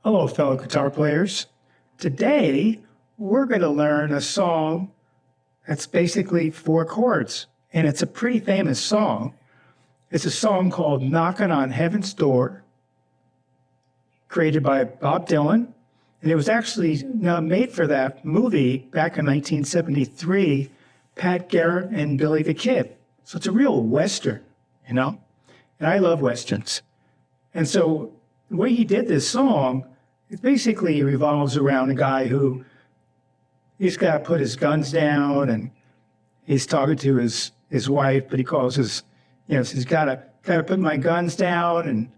Hello, fellow guitar players. Today, we're going to learn a song that's basically 4 chords, and it's a pretty famous song. It's a song called Knockin' on Heaven's Door, created by Bob Dylan, and it was actually made for that movie back in 1973, Pat Garrett and Billy the Kid. So it's a real Western, and I love Westerns. And so the way he did this song, it basically revolves around a guy who he's got to put his guns down, and he's talking to his wife, but he calls his, he's got to put my guns down, and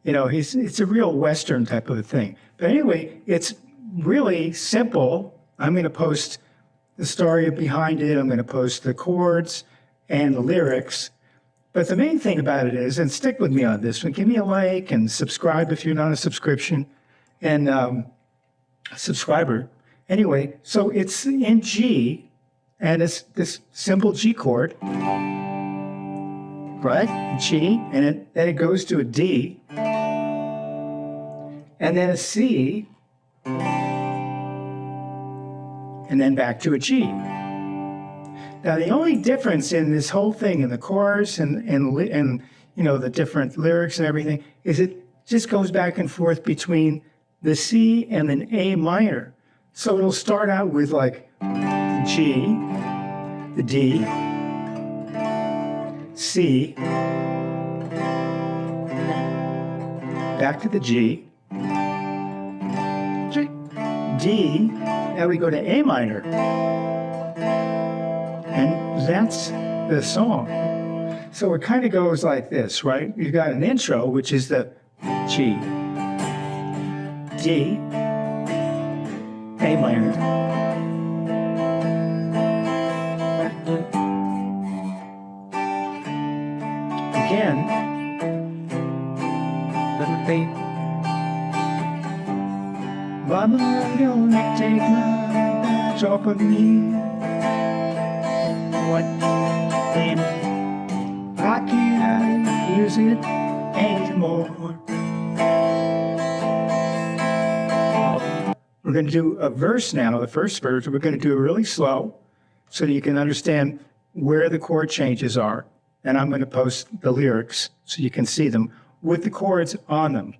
it's a real Western type of a thing. But anyway, it's really simple. I'm going to post the story behind it. I'm going to post the chords and the lyrics. But the main thing about it is, and stick with me on this one, give me a like and subscribe if you're not a subscription and a subscriber. Anyway, so it's in G, and it's this simple G chord, right? G, and then it goes to a D, and then a C, and then back to a G. Now, the only difference in this whole thing, in the chorus and the different lyrics and everything, is it just goes back and forth between the C and an A minor. So it'll start out with like the G, the D, C, back to the G, D, now we go to A minor. And that's the song. So it kind of goes like this, right? You've got an intro, which is the G, D, A minor, again, Mama, don't take my badge off of me. What? I can't use it anymore. We're going to do a verse now, the first verse. We're going to do it really slow so that you can understand where the chord changes are. And I'm going to post the lyrics so you can see them with the chords on them.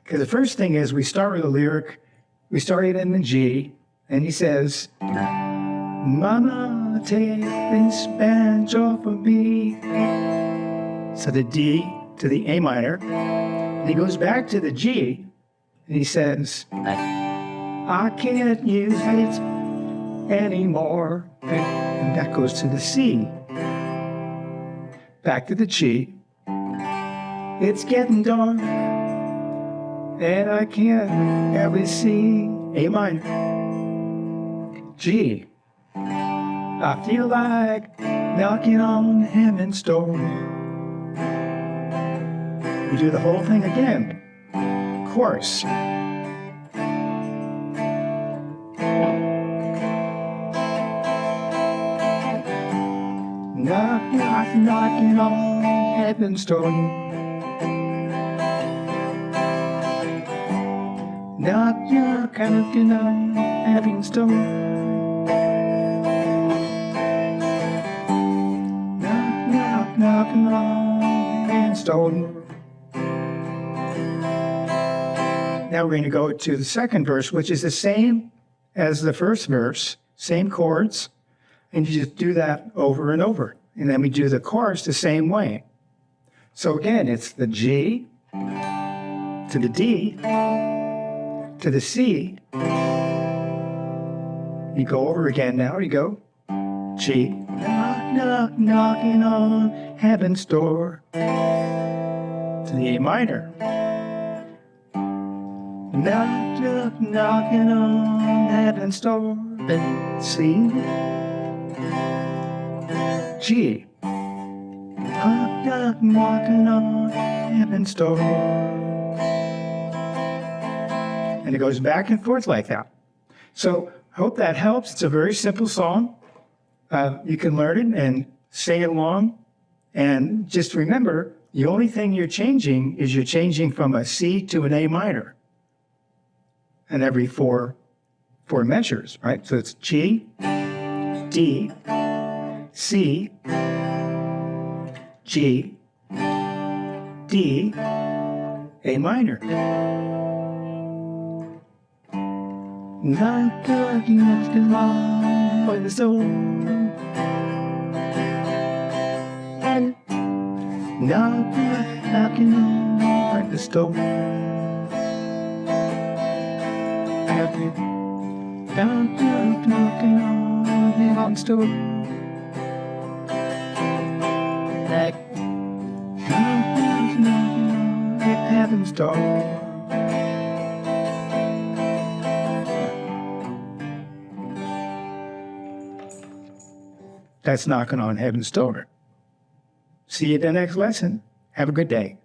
Because the first thing is we start with a lyric. We start it in the G, and he says, Mama, take this badge off of me. So the D to the A minor. And he goes back to the G, and he says, I can't use it anymore. And that goes to the C. Back to the G. It's getting dark, and I can't hardly see. A minor. G. I feel like knocking on heaven's door. We do the whole thing again. Chorus. Knocking on heaven's door. Knocking on heaven's door. Knocking on heaven's door. Now we're going to go to the second verse, which is the same as the first verse, same chords, and you just do that over and over. And then we do the chorus the same way. So again, it's the G to the D to the C. You go over again now. You go G. Knocking on heaven's door. To the A minor. Knocking on heaven's door. C. G. Knocking on heaven's door. And it goes back and forth like that. So I hope that helps. It's a very simple song. You can learn it and sing along. And just remember, the only thing you're changing is you're changing from a C to an A minor. and every four measures, right? So it's G, D, C, G, D, A minor. Knockin' on the door. And knocking on the door. Knocking on the door. Like knocking on heaven's door. That's knocking on heaven's door. See you in the next lesson. Have a good day.